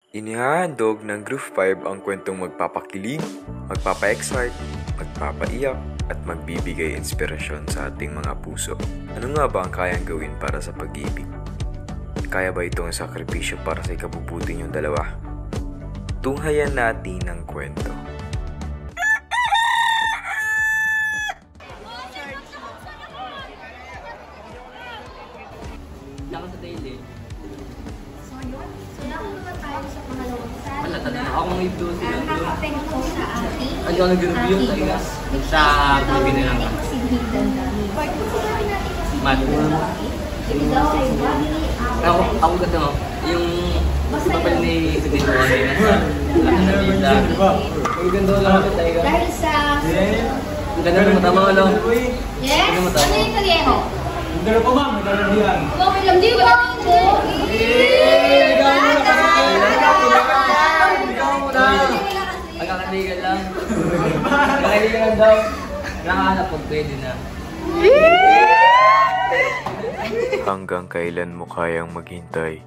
Inihahandog ng Groove 5 ang kwentong magpapakilig, magpapa-excite, magpapaiyak, at magbibigay inspirasyon sa ating mga puso. Ano nga ba ang kayang gawin para sa pag-ibig? Kaya ba itong sakripisyo para sa ikabubuti niyong dalawa? Tunghayan natin ang kwento. Lang sa daily. So yun, so nakuha tayo sa pangalawang sali. Wala talaga. Ako may blue sila. Nakaka-apekto sa ating Ay, ako nag-review talaga. Sa movie na lang. Mat. Ako ganda mo. Yung kapal ni Pidito ano yun. Ano na visa. Ang ganda lang ako talaga. Dahil sa... Ang ganda ng mata mo, ano? Yes? Ano yung kalyeho? Ang gano'n pa ma'am, nagkaroon yan. Okay lang, di ba? Pagkakaligan lang. Pagkakaligan lang daw. Nakahanap pag pwede na. Hanggang kailan mo kayang maghintay?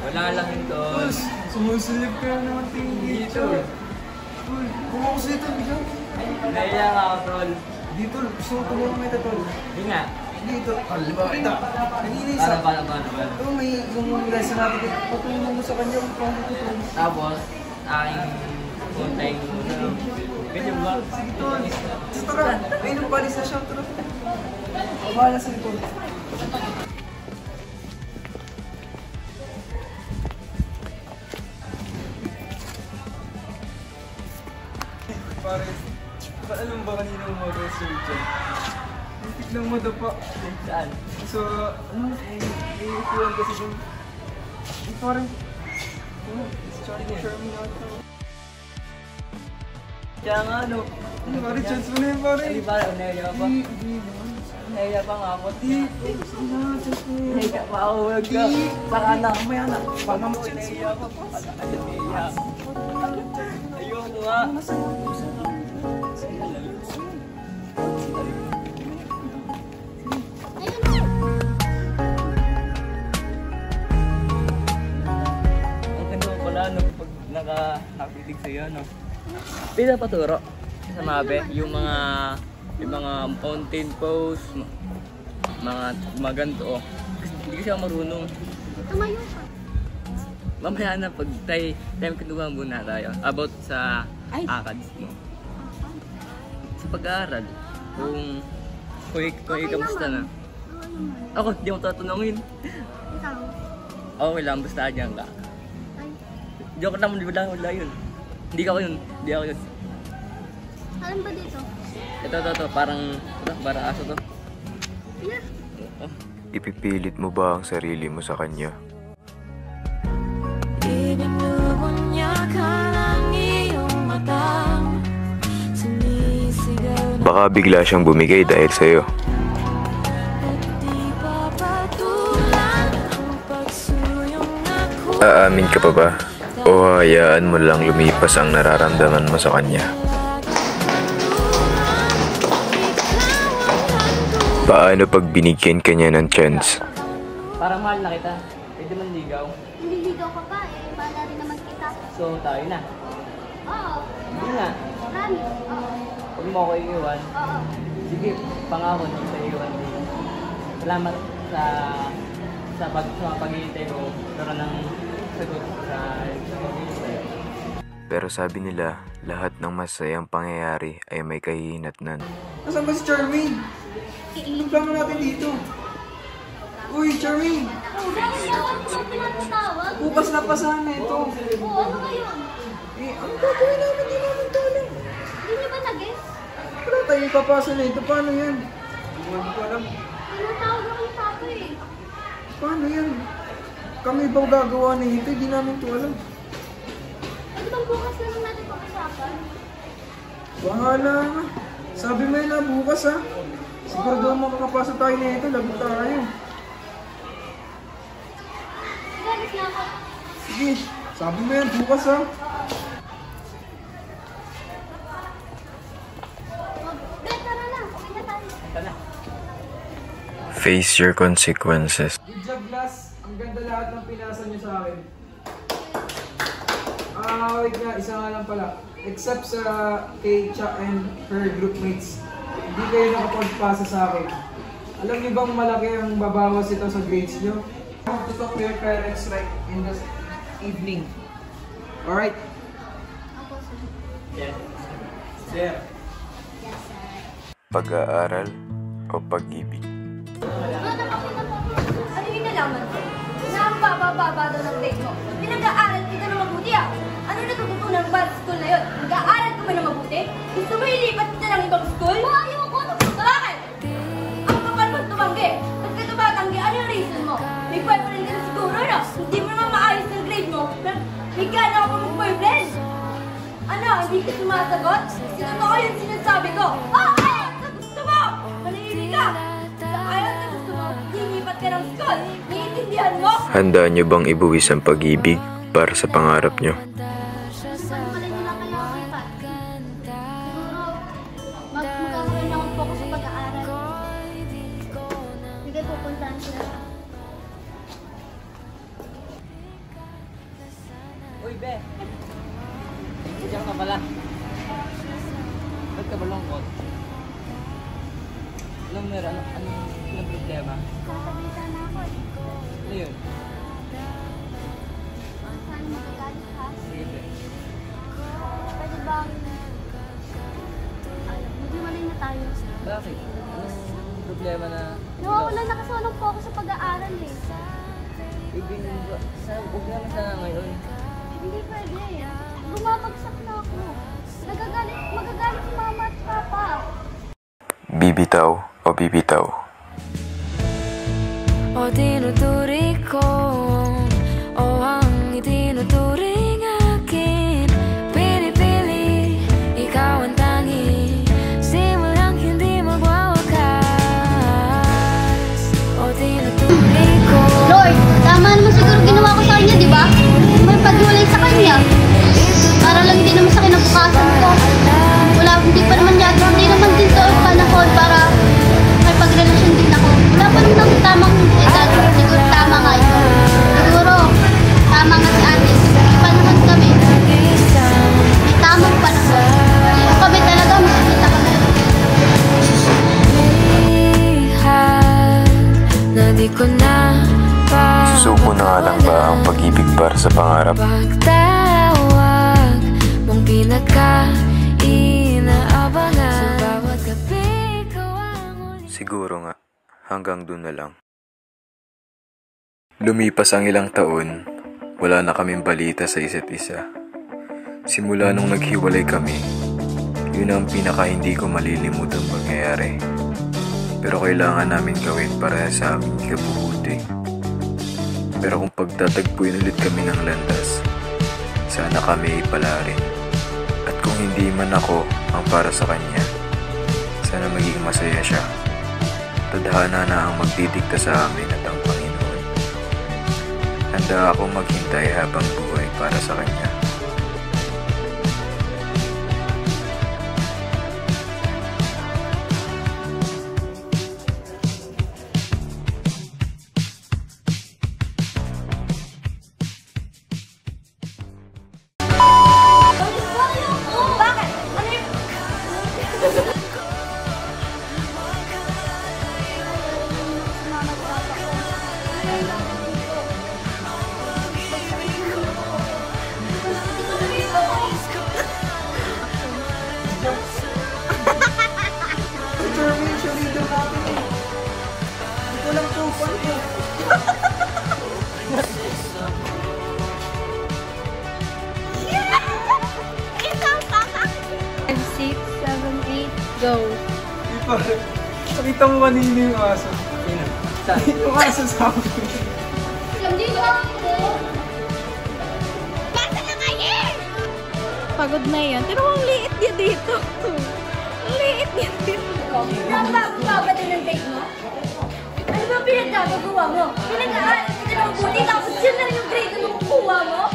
Wala lang ito. Sumusilip ka na naman tingin dito. Uy, kung ako sa'yo ito, bigyan. Naiya nga ako, tol. Dito, gusto ko tulungan kita, tol. Hindi nga. Dito, alba kita. Kanina isa. Paano? Ito, may yung lesson natin. Patulungan mo sa kanya kung paano tutulong. Tapos, aking kontayin ko muna. Ganyan ba? Sige, tol. So, tara, may nung palis na siya, tol. Bahala sa'yo, tol. Pare, alam ba kanina umaga yung surgeon? Biglang madapa. Saan? So, ano, may ikuhan kasi dun. Parang, ano, charming ata. Kaya nga, ano? Ano, pare, chance mo na yun, pare. Hindi ba? Naiya pa? Hindi naman. Naiya pa nga ako. Sige na, chance mo yun. Naiya pa ako. Huwag ka. Baka na. Mamaya na. Baka mo, Naiya pa. Naiya. Ayoko nga. Ang ganda mo pala, no? Pag nakakilig sa'yo, no? Pinapaturo sa Mabe, yung mga mountain pose, mga maganto. Hindi kasi ako marunong. Tumayo ka. Mamaya na pag time kinuha muna tayo about sa ACADS mo. Sa pag-aaral, kung kamusta na? Ako, di mo tatanungin. Ikaw. Okay lang, basta dyan ka. Ay, Joke naman, di wala yun. Hindi ako yun, hindi ako yun. saan ba dito? Ito, parang aso to. Yeah. Oh. Ipipilit mo ba ang sarili mo sa kanya? Baka bigla siyang bumigay dahil sa'yo. Aamin ka pa ba? O hayaan mo lang lumipas ang nararamdaman mo sa kanya? Paano pag binigyan ka niya ng chance? Parang mahal na kita. Pwede man ligaw. Nililigaw ka pa eh. Bahala rin naman kita. So, tayo na. Oo. Hindi nga. Promise. Oo. Huwag mo ako iiwan. Oo. Sige, pangako hindi sa iiwan din. Salamat sa pag-iintay ko. Karoon ng sagot sa pag-iintay. Pero sabi nila, lahat ng masayang pangyayari ay may kahihinatnan. Nasaan ba si Charmaine? Anong plano natin dito? Uy, Charmaine! Bakit naman mo siya pinatawag? Bukas na pa sana ito. Oo, ano ba yun? Ano gagawin namin? Di namin ito alam. Hindi niyo ba nag-guess? Wala tayong ipapasa na ito. Paano yan? Hindi ko alam. Pinatawag ako yung tapo eh. Paano yan? Kami ba gagawa na ito? Hindi namin ito alam. Ano bang bukas na lang natin pag-usapan? Bahala nga. Sabi mo yun na bukas ha. Siguro daw makakapasa tayo na ito. Lagot tayo. Sige, alis na ako. Sige. Sabi mo yan bukas ha. Face your consequences. Good job, class. Ang ganda lahat ng pinasa niyo sa akin. Wait nga, isa nga lang pala. Except sa Keisha and her groupmates. Hindi kayo nakapagpasa sa akin. Alam niyo bang malaki ang babawas ito sa grades niyo? You have to talk to your parents right in the evening. Alright? Yes. Sir. Pag-aaral o pag-ibig. Ano yung nalaman ko? Na ang baba-baba daw ng grade mo. Pinag-aaral kita na mabuti ah. Ano natututunan ba sa school na yun? Nag-aaral ka ba na mabuti? Gusto mo ilipat kita ng ibang school? Ayaw ko! Bakit? Ang kapal mo tumanggi. Pag ka tumatanggi, ano yung reason mo? May boyfriend ka na siguro na. Hindi mo naman maayos ng grade mo. May gana ka pa mag-boyfriend. Ano? Hindi ka sumasagot? Totoo yung sinasabi ko. Ayaw sa gusto mo! Manahimik ka! Ayaw sa gusto mo, lilipat ka ng school. Naiintindihan mo? Handa niyo bang ibuwis ang pag-ibig para sa pangarap niyo? Magkakaroon lang po ako sa pag-aaral. Hindi pupuntahan sila. Uy, Be! Diyan ka pala. Ba't ka ba lungkot? Anong meron? Anong problema? Kakabitan na ako. Ano yun? Saan magagalit ka? Sige, Be. Pwede bang... Maghiwalay na tayo. Bakit? Anong problema na... Nawawala na kasi walang focus sa pag-aaral eh. Huwag naman sana ngayon. Hindi pwede. Bumabagsak na ako. Magagalit si mama at papa. Bibitaw o bibitaw? O tinuturi ko, o ang itinuturing akin. Pinipili, ikaw ang tangi, simulang hindi magwawakas. O tinuturi ko. Lord, tama naman siguro ginawa ko sa kanya, di ba? May paghiwalay sa kanya. Para lang din naman sa kinabukasan ko. Hindi pa naman yata, hindi naman din to panahon para may pagrelasyon din ako. Wala pa naman ang tamang edad. Siguro tama nga ito. Siguro, tama nga si ate. May panahon kami. May tamang panahon. Kung kami talaga, makikita kami. Na di ko na Susuko na nga lang ba ang pag-ibig para sa pangarap? pagtawag mong pinaka-inaabangan. Sa bawat gabi ikaw ang huli. Siguro nga, hanggang dun na lang. Lumipas ang ilang taon, wala na kaming balita sa isa't isa. Simula nung naghiwalay kami, yun ang pinaka hindi ko malilimutang pangyayari. Pero kailangan namin gawin para sa aming ikabubuti. Pero kung pagtatagpuin ulit kami ng landas, sana kami ipala rin. At kung hindi man ako ang para sa kanya, sana maging masaya siya. Tadhana na ang magdidikta sa amin at ang Panginoon. Handa akong maghintay habang buhay para sa kanya. Bakit? Ano yung... Determination leader natin eh. Hindi ko lang tupan eh. Go. Nakita mo kanina yung aso. Sino? Saan? Yung aso sa akin. Hindi ko ako. Basta na kayo! Pagod na yan. Pero ang liit niya dito. Ang liit niya dito. Ang bago-bago din ng date mo? Ano ba pinagkagagawa mo? Pinag-aaral ka na ng buti tapos yun na rin yung grade na makukuha mo?